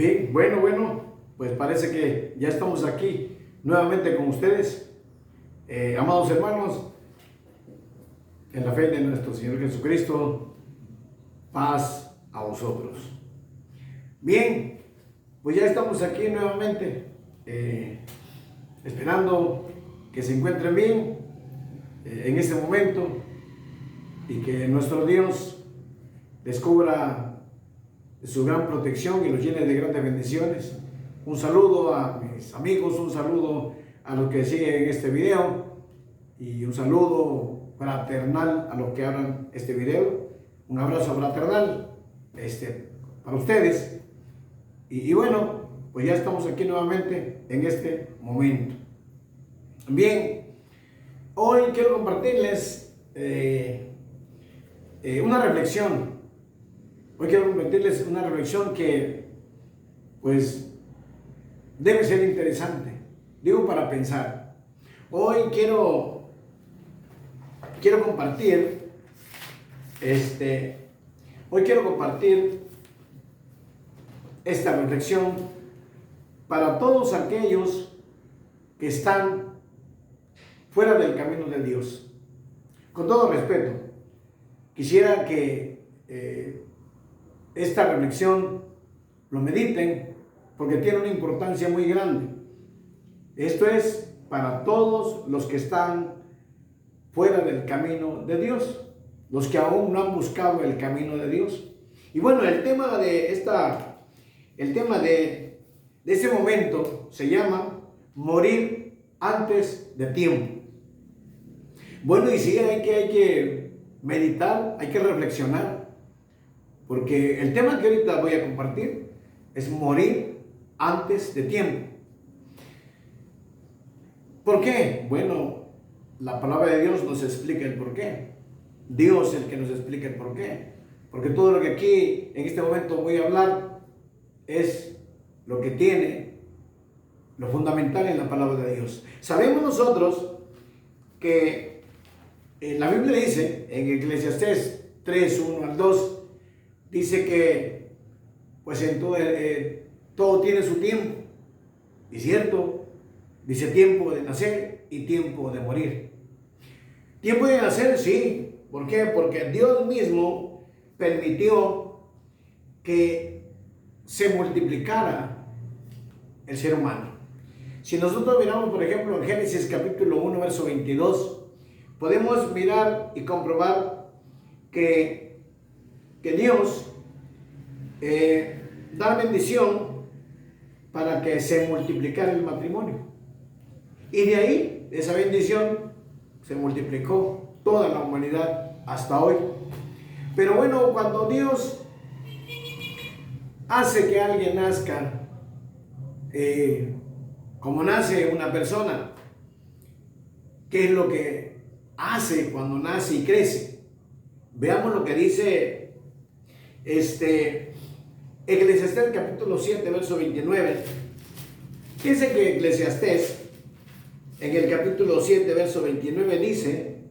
Bien, bueno, pues parece que ya estamos aquí nuevamente con ustedes, amados hermanos, en la fe de nuestro Señor Jesucristo, paz a vosotros. Bien, pues ya estamos aquí nuevamente, esperando que se encuentren bien en este momento y que nuestro Dios descubra su gran protección y los llene de grandes bendiciones. Un saludo a mis amigos, un saludo a los que siguen este video y un saludo fraternal a los que abran este video. Un abrazo fraternal para ustedes. Y bueno, pues ya estamos aquí nuevamente en este momento. Bien, hoy quiero compartirles una reflexión. Hoy quiero compartirles una reflexión que, pues, debe ser interesante. Digo, para pensar. Hoy quiero compartir, esta reflexión para todos aquellos que están fuera del camino de Dios. Con todo respeto, quisiera que esta reflexión lo mediten, porque tiene una importancia muy grande. Esto es para todos los que están fuera del camino de Dios, los que aún no han buscado el camino de Dios. Y bueno, el tema de este momento se llama morir antes de tiempo. Bueno, y sí, hay que meditar, hay que reflexionar, porque el tema que ahorita voy a compartir es morir antes de tiempo. ¿Por qué? Bueno, la palabra de Dios nos explica el por qué. Dios es el que nos explica el por qué. Porque todo lo que aquí en este momento voy a hablar es lo que tiene lo fundamental en la palabra de Dios. Sabemos nosotros que la Biblia dice en Eclesiastés 3, 1 al 2, dice que pues en todo tiene su tiempo. Y cierto, dice tiempo de nacer y tiempo de morir. Tiempo de nacer, sí. ¿Por qué? Porque Dios mismo permitió que se multiplicara el ser humano. Si nosotros miramos, por ejemplo, en Génesis capítulo 1, verso 22, podemos mirar y comprobar que Dios da bendición para que se multiplicara el matrimonio. Y de ahí, de esa bendición, se multiplicó toda la humanidad hasta hoy. Pero bueno, cuando Dios hace que alguien nazca, como nace una persona, ¿qué es lo que hace cuando nace y crece? Veamos lo que dice Eclesiastés capítulo 7, verso 29. Dice que Eclesiastés en el capítulo 7, verso 29 dice: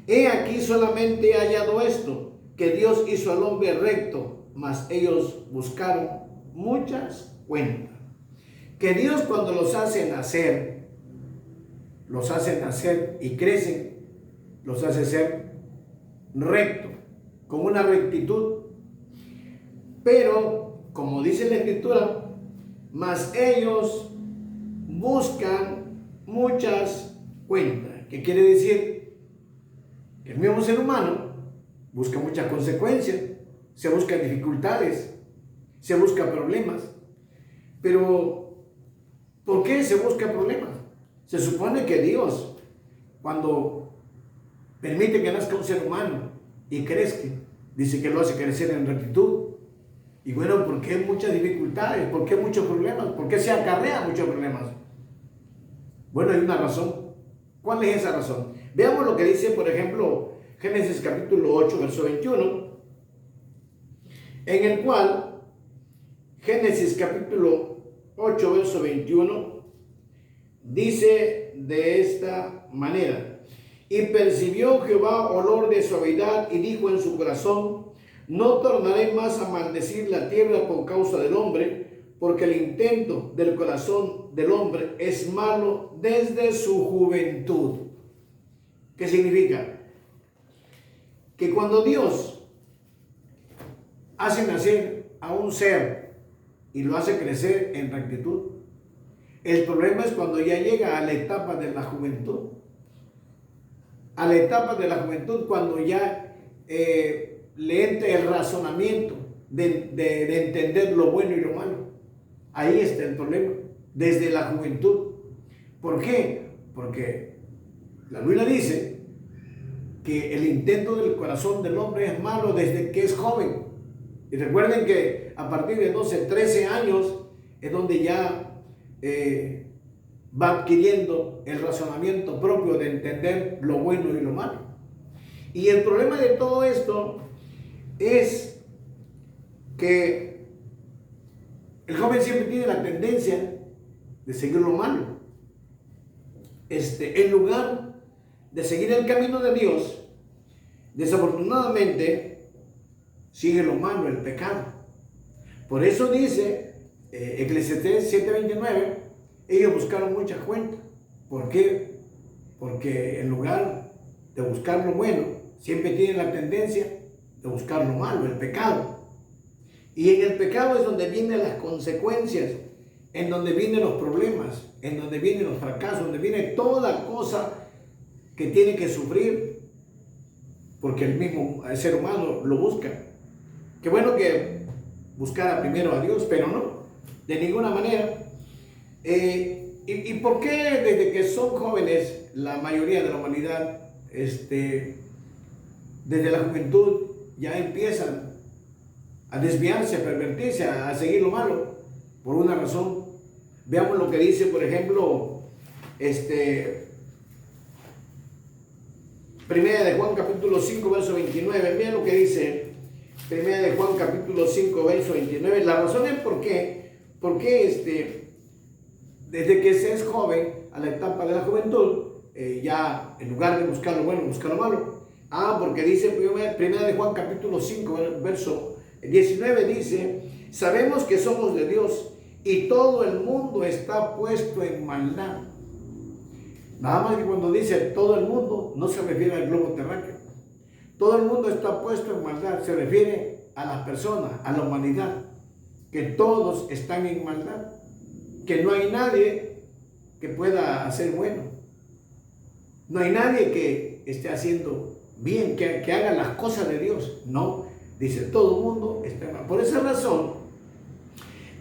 he aquí solamente he hallado esto, que Dios hizo al hombre recto, mas ellos buscaron muchas cuentas. Que Dios, cuando los hace nacer y crecen, los hace ser recto, con una rectitud. Pero, como dice la Escritura, mas ellos buscan muchas cuentas. ¿Qué quiere decir? Que el mismo ser humano busca muchas consecuencias, se busca dificultades, se busca problemas. Pero, ¿por qué se busca problemas? Se supone que Dios, cuando permite que nazca un ser humano y crezca, dice que lo hace crecer en rectitud. Y bueno, ¿por qué muchas dificultades? ¿Por qué muchos problemas? ¿Por qué se acarrean muchos problemas? Bueno, hay una razón. ¿Cuál es esa razón? Veamos lo que dice, por ejemplo, Génesis capítulo 8, verso 21, en el cual, Génesis capítulo 8, verso 21, dice de esta manera: y percibió Jehová olor de suavidad y dijo en su corazón: no tornaré más a maldecir la tierra por causa del hombre, porque el intento del corazón del hombre es malo desde su juventud. ¿Qué significa? Que cuando Dios hace nacer a un ser y lo hace crecer en rectitud, el problema es cuando ya llega a la etapa de la juventud. A la etapa de la juventud, cuando ya le entra el razonamiento de entender lo bueno y lo malo. Ahí está el problema, desde la juventud. ¿Por qué? Porque la Biblia dice que el intento del corazón del hombre es malo desde que es joven. Y recuerden que a partir de 12, 13 años es donde ya va adquiriendo el razonamiento propio de entender lo bueno y lo malo. Y el problema de todo esto es que el joven siempre tiene la tendencia de seguir lo malo. En lugar de seguir el camino de Dios, desafortunadamente sigue lo malo, el pecado. Por eso dice Eclesiastés 7:29, ellos buscaron mucha cuenta. ¿Por qué? Porque en lugar de buscar lo bueno, siempre tienen la tendencia de buscar lo malo, el pecado. Y en el pecado es donde vienen las consecuencias, en donde vienen los problemas, en donde vienen los fracasos, donde viene toda cosa que tiene que sufrir, porque el mismo ser humano lo busca. Qué bueno que buscara primero a Dios, pero no, de ninguna manera. ¿Y por qué desde que son jóvenes la mayoría de la humanidad, desde la juventud ya empiezan a desviarse, a pervertirse, a seguir lo malo? Por una razón. Veamos lo que dice, por ejemplo, Primera de Juan capítulo 5, verso 29. Vean lo que dice Primera de Juan capítulo 5, verso 29. La razón es por qué desde que se es joven, a la etapa de la juventud, ya en lugar de buscar lo bueno, buscar lo malo. Porque dice Primera de Juan capítulo 5, verso 19, dice: sabemos que somos de Dios y todo el mundo está puesto en maldad. Nada más que cuando dice todo el mundo, no se refiere al globo terráqueo. Todo el mundo está puesto en maldad, se refiere a las personas, a la humanidad, que todos están en maldad, que no hay nadie que pueda hacer bueno. No hay nadie que esté haciendo bien, que haga las cosas de Dios. No, dice todo el mundo está en maldad. Por esa razón,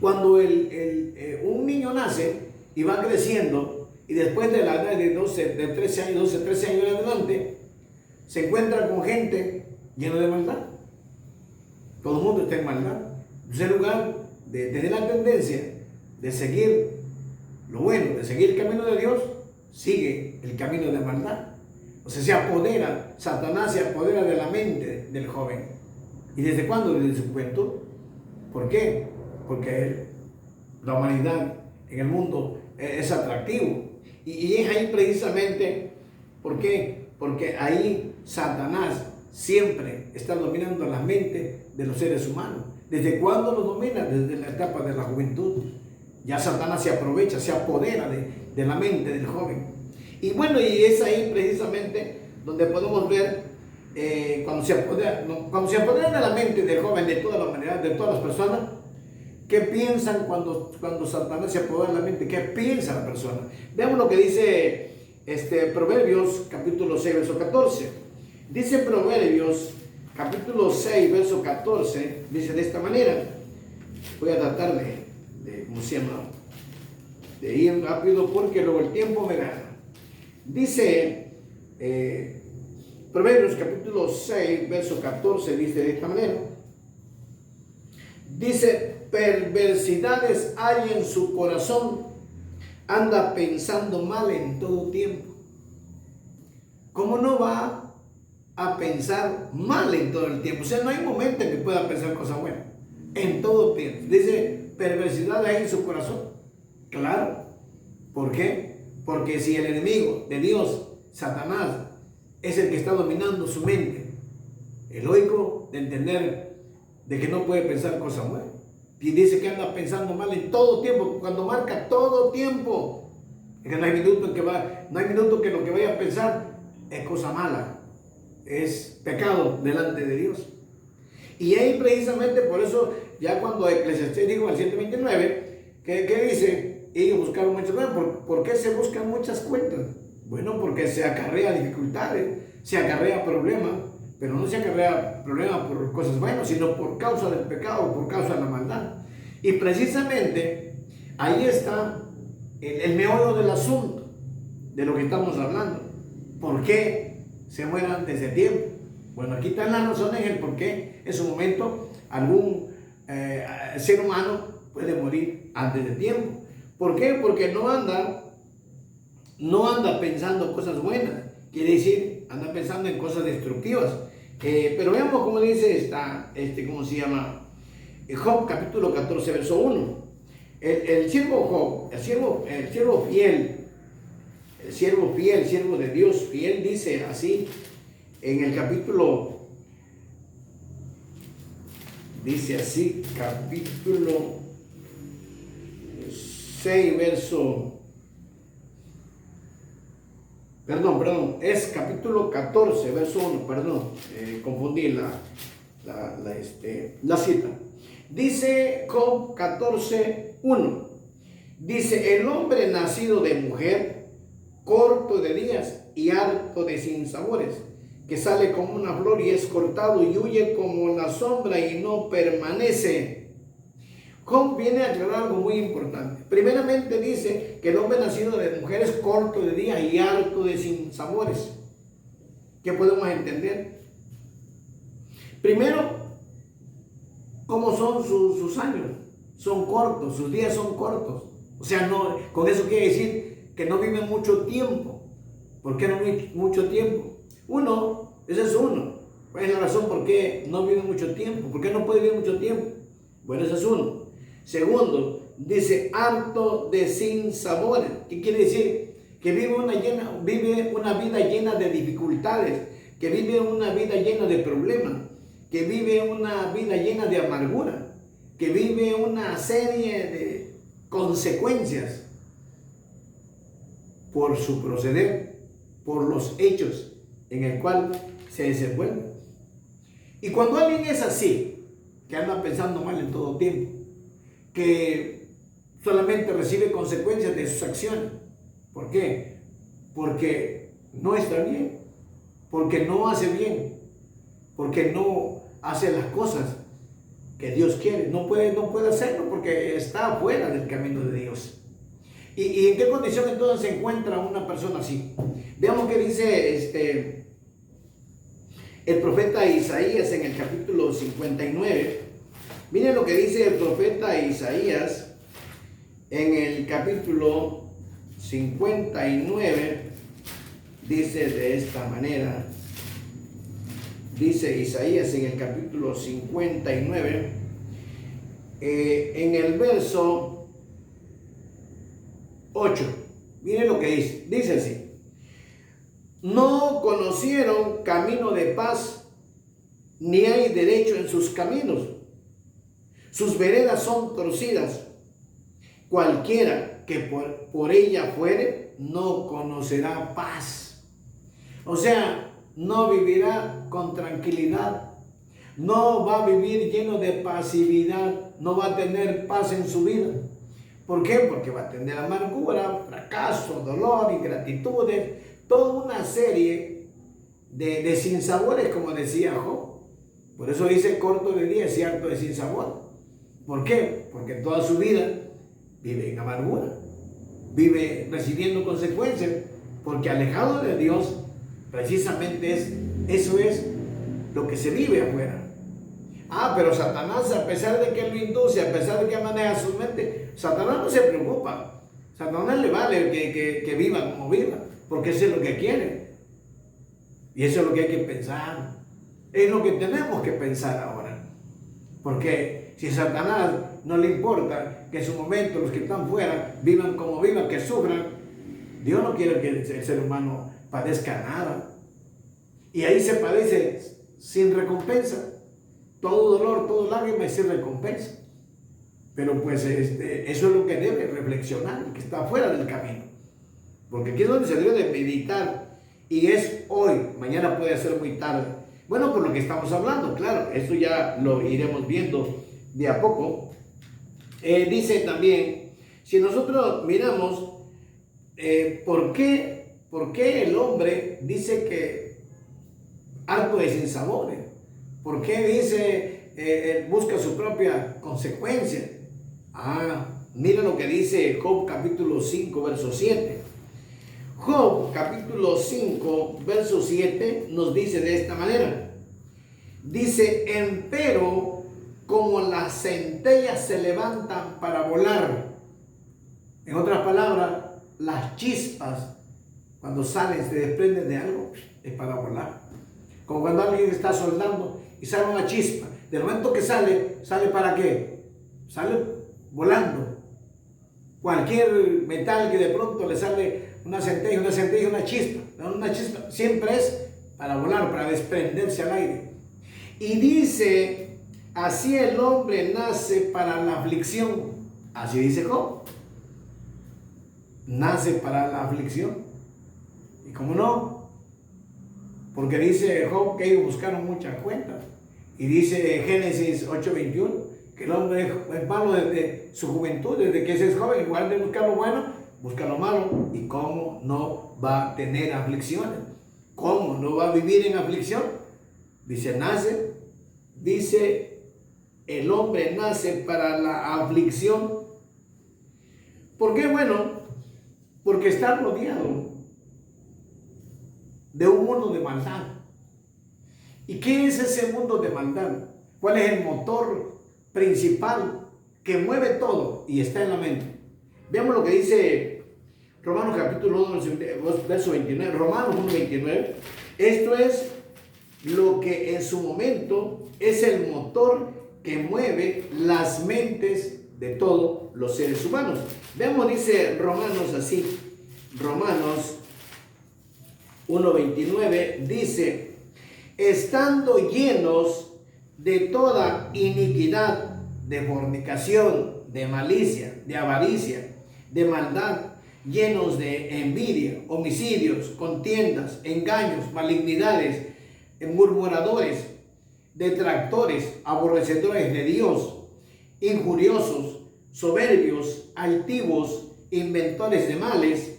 cuando un niño nace y va creciendo, y después de la edad de 13 años en adelante, se encuentra con gente llena de maldad. Todo el mundo está en maldad. Entonces, en lugar de tener la tendencia de seguir lo bueno, de seguir el camino de Dios, sigue el camino de maldad. O sea, Satanás se apodera de la mente del joven. ¿Y desde cuándo? Desde su juventud. ¿Por qué? Porque la humanidad en el mundo es atractivo. Y es ahí precisamente, ¿por qué? Porque ahí Satanás siempre está dominando la mente de los seres humanos. ¿Desde cuándo lo domina? Desde la etapa de la juventud. Ya Satanás se aprovecha, se apodera de la mente del joven. Y bueno, y es ahí precisamente donde podemos ver cuando se apodera de la mente del joven, de toda la humanidad, de todas las personas. ¿Qué piensan cuando Satanás se apodera de la mente? ¿Qué piensa la persona? Veamos lo que dice Proverbios capítulo 6, verso 14. Dice Proverbios capítulo 6, verso 14, dice de esta manera. Voy a tratar de ir rápido porque luego el tiempo me gana. Dice Proverbios capítulo 6, verso 14, dice de esta manera. Dice: perversidades hay en su corazón, anda pensando mal en todo tiempo. ¿Cómo no va a pensar mal en todo el tiempo? O sea, no hay momento en que pueda pensar cosas buenas. En todo tiempo. Dice: perversidades hay en su corazón. Claro. ¿Por qué? Porque si el enemigo de Dios, Satanás, es el que está dominando su mente, es lógico de entender de que no puede pensar cosas buenas. Y dice que anda pensando mal en todo tiempo, cuando marca todo tiempo. Es que no hay minuto que lo que vaya a pensar es cosa mala, es pecado delante de Dios. Y ahí precisamente por eso, ya cuando Eclesiastés dijo al 129, ¿qué dice? Ellos buscaron muchas cuentas. ¿Por qué se buscan muchas cuentas? Bueno, porque se acarrea dificultades, se acarrea problemas, pero no se acarrea problemas por cosas buenas, sino por causa del pecado, por causa de la maldad. Y precisamente ahí está el meollo del asunto, de lo que estamos hablando. ¿Por qué se muere antes de tiempo? Bueno, aquí están las razones el por qué en su momento algún ser humano puede morir antes de tiempo. ¿Por qué? Porque no anda pensando cosas buenas, quiere decir, anda pensando en cosas destructivas. Pero veamos cómo dice ¿cómo se llama? Job capítulo 14, verso 1. El siervo Job, el siervo fiel, siervo de Dios fiel, dice así en el capítulo, capítulo 6, verso, es capítulo 14, verso 1, confundí la cita. Dice Job 14, 1, dice: el hombre nacido de mujer, corto de días y harto de sinsabores, que sale como una flor y es cortado y huye como la sombra y no permanece. Job viene a aclarar algo muy importante. Primeramente dice que el hombre nacido de mujer es corto de días y harto de sinsabores. ¿Qué podemos entender? Primero, ¿cómo son sus años? Son cortos, sus días son cortos. O sea, no, con eso quiere decir que no vive mucho tiempo. ¿Por qué no vive mucho tiempo? Ese es uno. ¿Cuál es la razón por qué no vive mucho tiempo? ¿Por qué no puede vivir mucho tiempo? Bueno, ese es uno. Segundo, dice harto de sinsabores. ¿Qué quiere decir? Que vive una vida llena de dificultades, que vive una vida llena de problemas, que vive una vida llena de amargura, que vive una serie de consecuencias por su proceder, por los hechos en el cual se desenvuelve. Y cuando alguien es así, que anda pensando mal en todo tiempo, que solamente recibe consecuencias de sus acciones. ¿Por qué? Porque no está bien, porque no hace bien, porque no hace las cosas que Dios quiere. No puede hacerlo porque está fuera del camino de Dios. ¿Y en qué condición entonces se encuentra una persona así? Veamos qué dice el profeta Isaías en el capítulo 59. Miren lo que dice el profeta Isaías en el capítulo 59. Dice de esta manera. Dice Isaías en el capítulo 59, en el verso 8. Miren lo que dice. Dice así: no conocieron camino de paz, ni hay derecho en sus caminos. Sus veredas son torcidas. Cualquiera que por ella fuere, no conocerá paz. O sea, no vivirá con tranquilidad. No va a vivir lleno de pasividad. No va a tener paz en su vida. ¿Por qué? Porque va a tener amargura, fracaso, dolor, ingratitudes, toda una serie de sinsabores, como decía Job. Por eso dice corto de días y harto de sinsabor. ¿Por qué? Porque toda su vida vive en amargura, vive recibiendo consecuencias, porque alejado de Dios, precisamente eso es lo que se vive afuera. Pero Satanás, a pesar de que él lo induce, a pesar de que maneja su mente, Satanás no se preocupa. Satanás le vale que viva como viva, porque eso es lo que quiere. Y eso es lo que hay que pensar. Es lo que tenemos que pensar ahora. Porque si a Satanás no le importa que en su momento los que están fuera vivan como vivan, que sufran, Dios no quiere que el ser humano padezca nada. Y ahí se padece sin recompensa. Todo dolor, todo lágrima es sin recompensa. Pero pues eso es lo que debe reflexionar, el que está fuera del camino. Porque aquí es donde se debe de meditar. Y es hoy, mañana puede ser muy tarde. Bueno, por lo que estamos hablando, claro, esto ya lo iremos viendo de a poco. Dice también, si nosotros miramos, ¿por qué el hombre dice que harto de sinsabores? ¿Por qué dice, busca su propia consecuencia? Mira lo que dice Job capítulo 5, verso 7. Job capítulo 5, verso 7 nos dice de esta manera. Dice, empero como las centellas se levantan para volar. En otras palabras, las chispas cuando salen, se desprenden de algo, es para volar. Como cuando alguien está soldando y sale una chispa. Del momento que sale, ¿sale para qué? Sale volando. Cualquier metal que de pronto le sale una centella, una chispa. Una chispa siempre es para volar, para desprenderse al aire. Y dice, así el hombre nace para la aflicción. Así dice Job. Nace para la aflicción. ¿Y cómo no? Porque dice Job que ellos buscaron muchas cuentas. Y dice Génesis 8:21 que el hombre es malo desde su juventud, desde que es joven. En lugar de buscar lo bueno, busca lo malo. ¿Y cómo no va a tener aflicciones? ¿Cómo no va a vivir en aflicción? Dice el hombre nace para la aflicción. ¿Por qué? Bueno, porque está rodeado de un mundo de maldad. ¿Y qué es ese mundo de maldad? ¿Cuál es el motor principal que mueve todo? Y está en la mente. Veamos lo que dice Romanos capítulo 1, verso 29. Romanos 1:29. Esto es lo que en su momento es el motor que mueve las mentes de todos los seres humanos. Veamos, dice Romanos así. Romanos 1:29 dice, estando llenos de toda iniquidad, de fornicación, de malicia, de avaricia, de maldad, llenos de envidia, homicidios, contiendas, engaños, malignidades, murmuradores, detractores, aborrecedores de Dios, injuriosos, soberbios, altivos, inventores de males,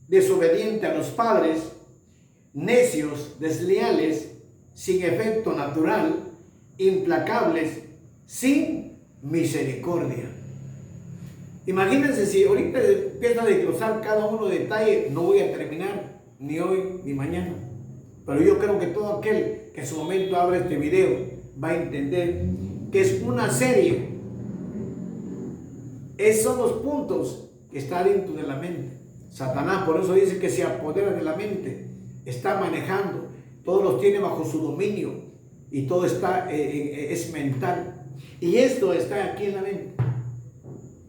desobedientes a los padres, necios, desleales, sin efecto natural, implacables, sin misericordia. Imagínense si ahorita empieza a desglosar cada uno de detalles, no voy a terminar ni hoy ni mañana. Pero yo creo que todo aquel que en su momento abra este video va a entender que es una serie. Esos son los puntos que están dentro de la mente. Satanás por eso dice que se apodera de la mente, está manejando, todos los tiene bajo su dominio y todo es mental. Y esto está aquí en la mente.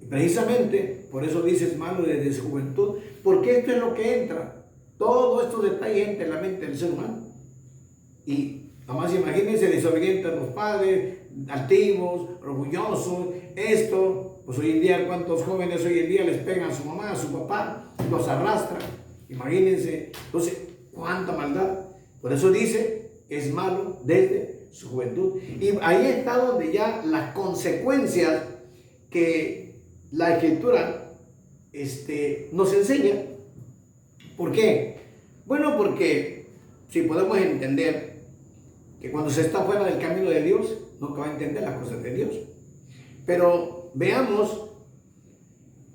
Y precisamente por eso dice es malo desde su juventud, porque esto es lo que entra. Todos estos detalles entran en la mente del ser humano. Y además imagínense desobedientes a los padres, altivos, orgullosos, esto, pues hoy en día cuántos jóvenes hoy en día les pegan a su mamá, a su papá, los arrastran. Imagínense, entonces, cuánta maldad. Por eso dice que es malo desde su juventud. Y ahí está donde ya las consecuencias que la Escritura nos enseña. ¿Por qué? Bueno, porque si podemos entender que cuando se está fuera del camino de Dios, nunca va a entender las cosas de Dios. Pero veamos,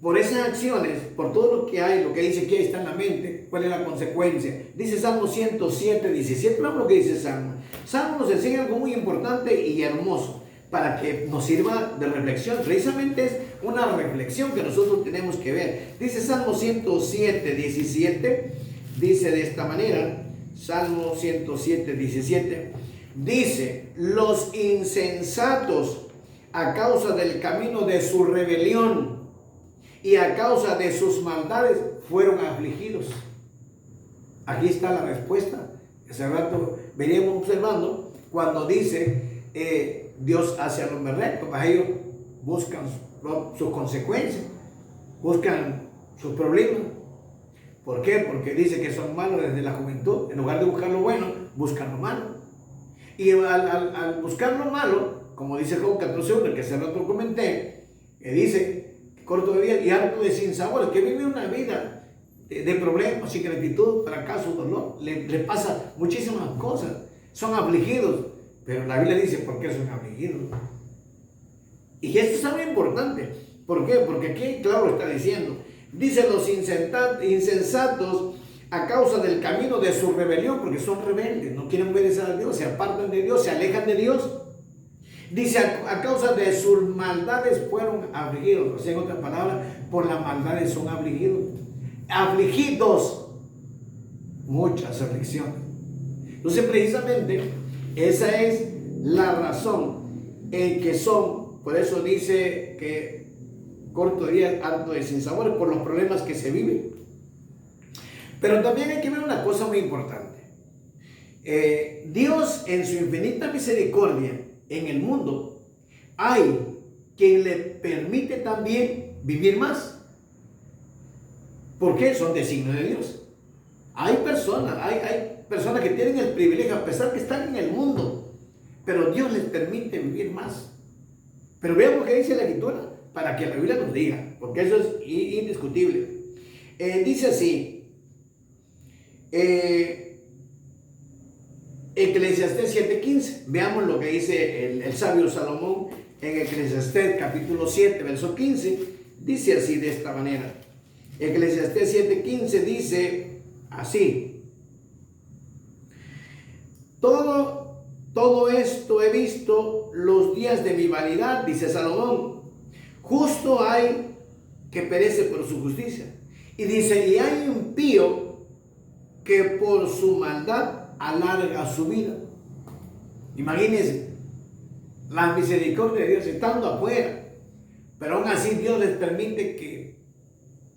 por esas acciones, por todo lo que hay, lo que dice que ahí está en la mente, cuál es la consecuencia. Dice Salmo 107:17, veamos lo que dice Salmo. Salmo nos enseña algo muy importante y hermoso, para que nos sirva de reflexión. Precisamente es una reflexión que nosotros tenemos que ver. Dice Salmo 107:17, dice de esta manera, Salmo 107:17, dice, los insensatos a causa del camino de su rebelión y a causa de sus maldades fueron afligidos. Aquí está la respuesta. Hace rato veníamos observando cuando dice Dios hace al hombre recto, para ellos buscan sus consecuencias, buscan sus problemas. ¿Por qué? Porque dice que son malos desde la juventud. En lugar de buscar lo bueno, buscan lo malo. Y al buscar lo malo, como dice Job 14:1, que hace rato comenté, que dice, corto de vida y harto de sinsabores, que vive una vida de problemas, ingratitud, fracaso, dolor. Le pasa muchísimas cosas. Son afligidos. Pero la Biblia dice, ¿por qué son afligidos? Y esto es algo importante. ¿Por qué? Porque aquí, claro, está diciendo, dice los insensatos a causa del camino de su rebelión, porque son rebeldes, no quieren obedecer a Dios, se apartan de Dios, se alejan de Dios. Dice, a causa de sus maldades fueron afligidos. O sea, en otras palabras, por las maldades son afligidos. Afligidos, muchas aflicciones. Entonces, precisamente, esa es la razón en que son. Por eso dice que corto día, harto de sinsabores, por los problemas que se viven. Pero también hay que ver una cosa muy importante. Dios, en su infinita misericordia en el mundo, hay quien le permite también vivir más. ¿Por qué? Son designios de Dios. Hay personas que tienen el privilegio, a pesar que están en el mundo, pero Dios les permite vivir más. Pero veamos qué dice la Escritura, para que la Biblia nos diga, porque eso es indiscutible. Dice así, Eclesiastés 7:15. Veamos lo que dice el sabio Salomón en Eclesiastés capítulo 7, verso 15. Dice así, de esta manera. Eclesiastés 7:15 dice así: todo esto he visto los días de mi vanidad, dice Salomón. Justo hay que perece por su justicia. Y dice, y hay un impío que por su maldad alarga su vida. Imagínense, la misericordia de Dios estando afuera, pero aún así Dios les permite que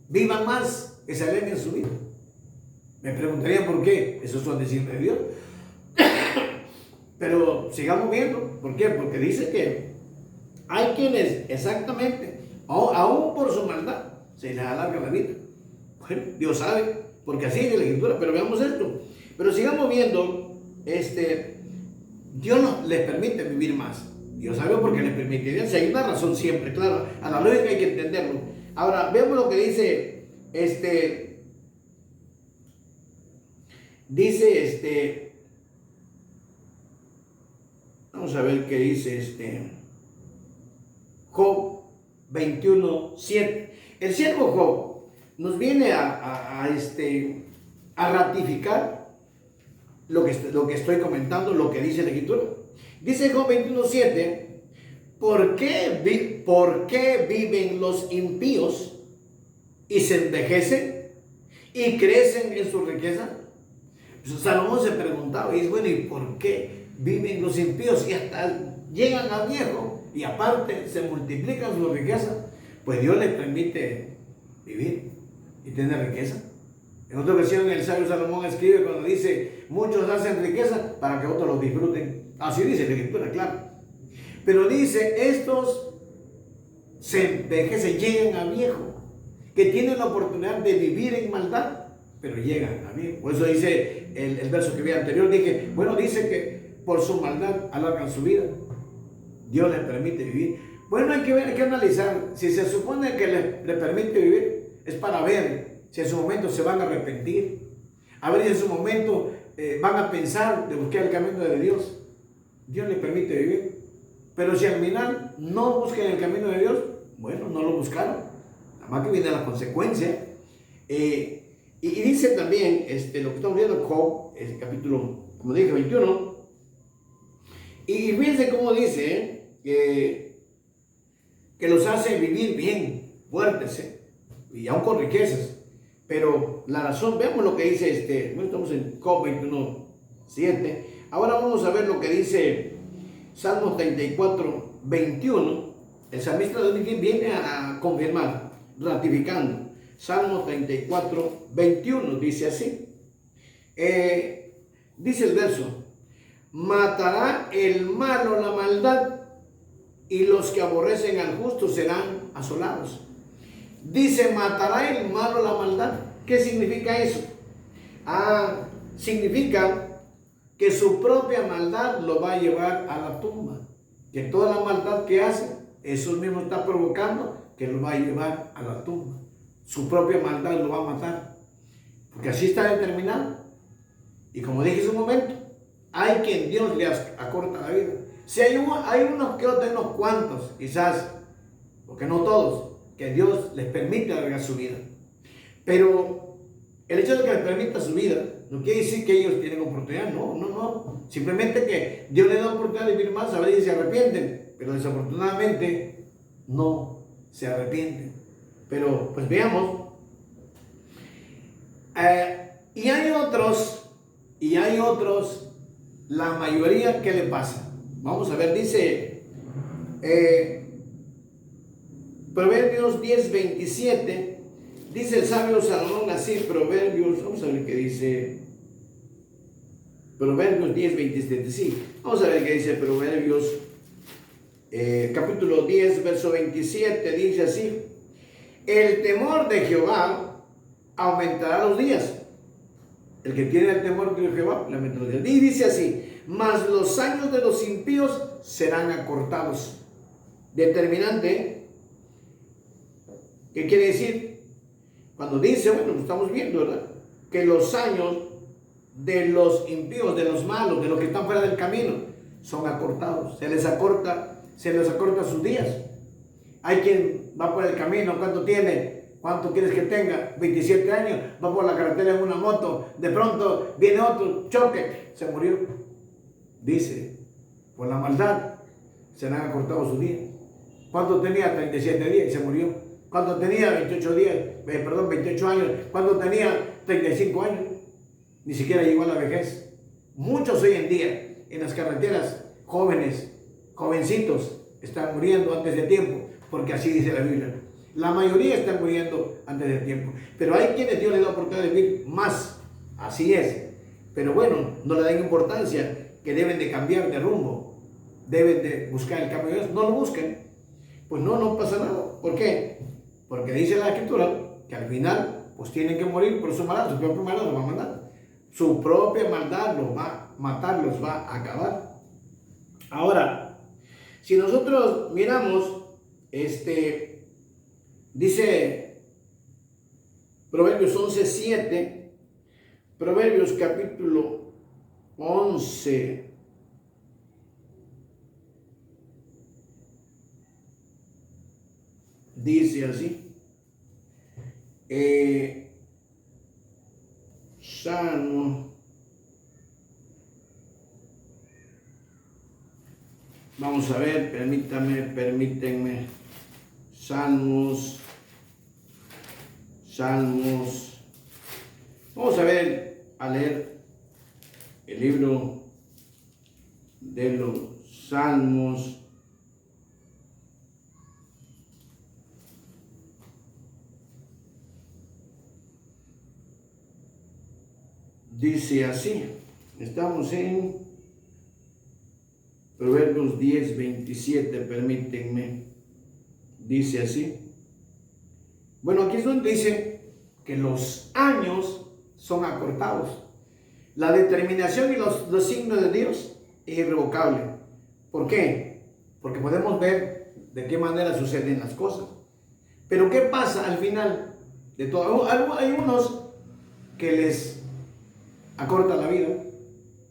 vivan más, que se alegren su vida. Me preguntaría por qué. Esos son designios de Dios. Pero sigamos viendo. ¿Por qué? Porque dice que hay quienes exactamente, aún por su maldad, se les alarga la vida. Bueno, Dios sabe, porque así es la Escritura. Pero veamos esto. Pero sigamos viendo, Dios les permite vivir más. Dios sabe por qué les permite. Si hay una razón siempre, claro. A la lógica hay que entenderlo. Ahora, veamos lo que dice, vamos a ver qué dice Job 21:7. El siervo Job nos viene a ratificar lo que estoy comentando, lo que dice la Escritura. Dice Job 21:7, ¿por qué viven los impíos y se envejecen y crecen en su riqueza? Salomón se preguntaba, y dice, bueno, ¿y por qué viven los impíos y hasta llegan a viejo y aparte se multiplican su riqueza? Pues Dios les permite vivir y tener riqueza. En otra ocasión el sabio Salomón escribe cuando dice, muchos hacen riqueza para que otros los disfruten. Así dice la Escritura, claro. Pero dice, estos se envejecen, llegan a viejo, que tienen la oportunidad de vivir en maldad, pero llegan a viejo. Por eso dice el verso que vi anterior, dije, bueno, dice que por su maldad alargan su vida. Dios les permite vivir. Bueno, hay que analizar, si se supone que les permite vivir, es para ver si en su momento se van a arrepentir, a ver si en su momento van a pensar de buscar el camino de Dios. Dios les permite vivir. Pero si al final no buscan el camino de Dios, bueno, no lo buscaron. Nada más que viene la consecuencia. Y dice también, lo que estamos viendo en Job, el capítulo, como dije, 21. Y fíjense cómo dice que los hace vivir bien, fuertes, y aún con riquezas. Pero la razón, veamos lo que dice bueno, estamos en Job 21:7. Ahora vamos a ver lo que dice Salmos 34:21. El salmista viene a confirmar, ratificando. Salmos 34:21 dice así. Dice el verso: matará el malo la maldad, y los que aborrecen al justo serán asolados. Dice, matará el malo la maldad. ¿Qué significa eso? Significa que su propia maldad lo va a llevar a la tumba. Que toda la maldad que hace, eso mismo está provocando que lo va a llevar a la tumba. Su propia maldad lo va a matar. Porque así está determinado. Y como dije hace un momento, hay quien Dios le acorta la vida. Si hay unos que otros, unos cuantos, quizás, porque no todos, que Dios les permite alargar su vida. Pero el hecho de que les permita su vida no quiere decir que ellos tienen oportunidad, no. Simplemente que Dios les da oportunidad de vivir más, a veces se arrepienten, pero desafortunadamente no se arrepienten. Pero pues veamos. Y hay otros, la mayoría, ¿qué le pasa? Vamos a ver, dice Proverbios 10:27. Dice el sabio Salomón así, Proverbios, vamos a ver qué dice, Proverbios 10:27, sí, vamos a ver qué dice Proverbios, capítulo 10, verso 27, dice así, el temor de Jehová aumentará los días. El que tiene el temor de Jehová, le aumentará los días. Y dice así, mas los años de los impíos serán acortados. Determinante, ¿qué quiere decir? Cuando dice, bueno, lo estamos viendo, ¿verdad? Que los años de los impíos, de los malos, de los que están fuera del camino, son acortados. Se les acorta sus días. Hay quien va por el camino, ¿cuánto tiene? ¿Cuánto quieres que tenga? 27 años, va por la carretera en una moto, de pronto viene otro, choque, se murió. Dice, por la maldad se le han acortado sus días. ¿Cuánto tenía? 37 días y se murió. ¿Cuánto tenía? 28 años. ¿Cuánto tenía? 35 años. Ni siquiera llegó a la vejez. Muchos hoy en día en las carreteras, jóvenes, jovencitos, están muriendo antes de tiempo, porque así dice la Biblia. La mayoría están muriendo antes de tiempo. Pero hay quienes Dios les da oportunidad de vivir más. Así es. Pero bueno, no le dan importancia, que deben de cambiar de rumbo. Deben de buscar el cambio de Dios. No lo busquen. Pues no pasa nada. ¿Por qué? Porque dice la Escritura que al final pues tienen que morir por su maldad. Su propia maldad los va a mandar. Su propia maldad los va a matar, los va a acabar. Ahora, si nosotros miramos, dice Proverbios 11:7, Proverbios capítulo 11. Dice así, Salmo, vamos a ver, permítanme, Salmos, vamos a leer el libro de los Salmos. Dice así, estamos en Proverbios 10:27, permítanme, dice así. Bueno, aquí es donde dice que los años son acortados. La determinación y los signos de Dios es irrevocable. ¿Por qué? Porque podemos ver de qué manera suceden las cosas. Pero ¿qué pasa al final de todo? Hay unos que les acorta la vida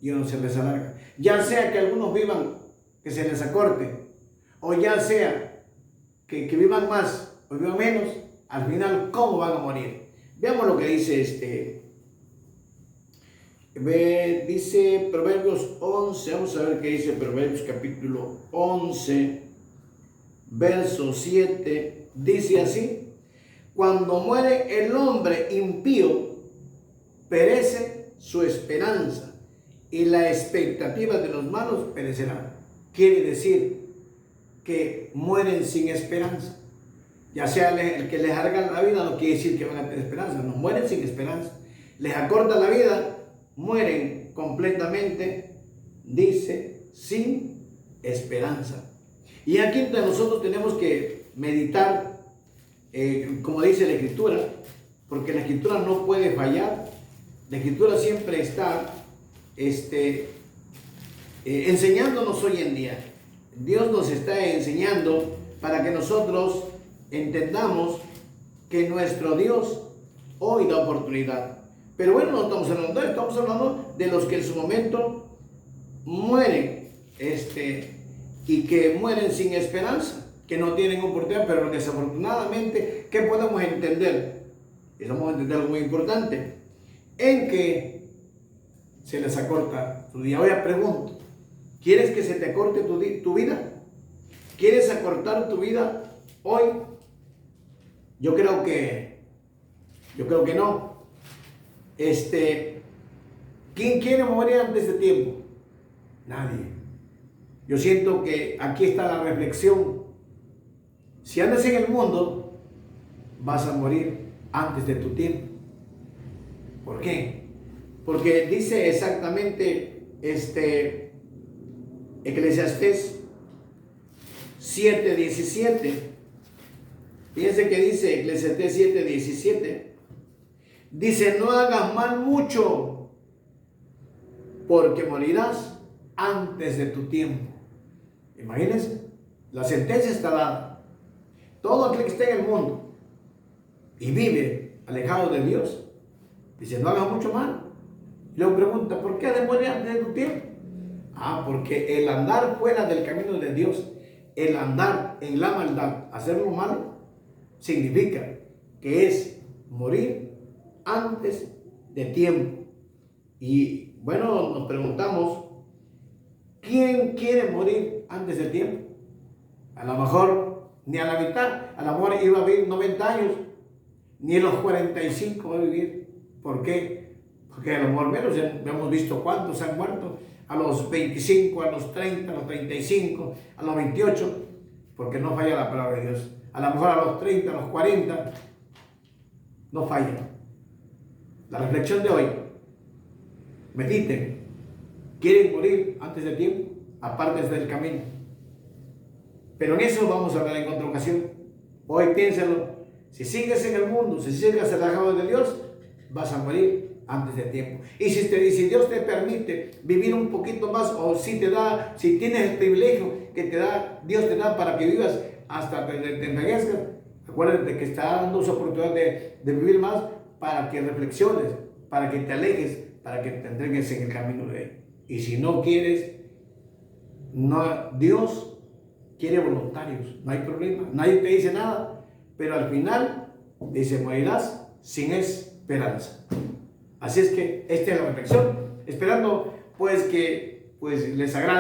y uno se les alarga. Ya sea que algunos vivan, que se les acorte, o ya sea que vivan más o vivan menos, al final, ¿cómo van a morir? Veamos lo que dice dice Proverbios 11, vamos a ver qué dice Proverbios capítulo 11, verso 7, dice así, cuando muere el hombre impío, perece su esperanza y la expectativa de los malos perecerá. Quiere decir que mueren sin esperanza. Ya sea el que les alarga la vida, no quiere decir que van a tener esperanza, no, mueren sin esperanza. Les acorta la vida, mueren completamente, dice, sin esperanza. Y aquí entre nosotros tenemos que meditar, como dice la Escritura, porque la Escritura no puede fallar. La Escritura siempre está enseñándonos hoy en día. Dios nos está enseñando para que nosotros entendamos que nuestro Dios hoy da oportunidad. Pero bueno, no estamos hablando de esto, estamos hablando de los que en su momento mueren, y que mueren sin esperanza, que no tienen oportunidad, pero desafortunadamente, ¿qué podemos entender? Y vamos a entender algo muy importante, en que se les acorta su día. Ahora pregunto, ¿quieres que se te acorte tu vida? ¿Quieres acortar tu vida hoy? Yo creo que no. ¿Quién quiere morir antes de tiempo? Nadie. Yo siento que aquí está la reflexión. Si andas en el mundo, vas a morir antes de tu tiempo. ¿Por qué? Porque dice exactamente Eclesiastés 7:17. Fíjense que dice Eclesiastés 7:17. Dice: no hagas mal mucho, porque morirás antes de tu tiempo. Imagínense, la sentencia está dada. Todo aquel que esté en el mundo y vive alejado de Dios, dice: no hagas mucho mal. Y luego pregunta: ¿por qué has de morir antes de tu tiempo? Porque el andar fuera del camino de Dios, el andar en la maldad, hacer lo malo, significa que es morir antes de tiempo. Y bueno, nos preguntamos, ¿quién quiere morir antes de tiempo? A lo mejor ni a la mitad, a lo mejor iba a vivir 90 años, ni en los 45 va a vivir. ¿Por qué? Porque a lo mejor menos, ya hemos visto cuántos han muerto a los 25, a los 30, a los 35, a los 28, porque no falla la palabra de Dios. A lo mejor a los 30, a los 40, no falla. La reflexión de hoy: mediten. ¿Quieren morir antes de tiempo? Apártense del camino. Pero en eso vamos a hablar en otra ocasión. Hoy piénsalo. Si sigues en el mundo, si sigues alejado de Dios, vas a morir antes de tiempo. Y si Dios te permite vivir un poquito más, o si tienes el privilegio que Dios te da para que vivas hasta que te envejezcas, acuérdate que está dando esa oportunidad de vivir más, para que reflexiones, para que te alejes, para que te entregues en el camino de Él. Y si no quieres, Dios quiere voluntarios, no hay problema, nadie te dice nada, pero al final dice: morirás sin esperanza. Así es que esta es la reflexión, esperando pues que les agrade.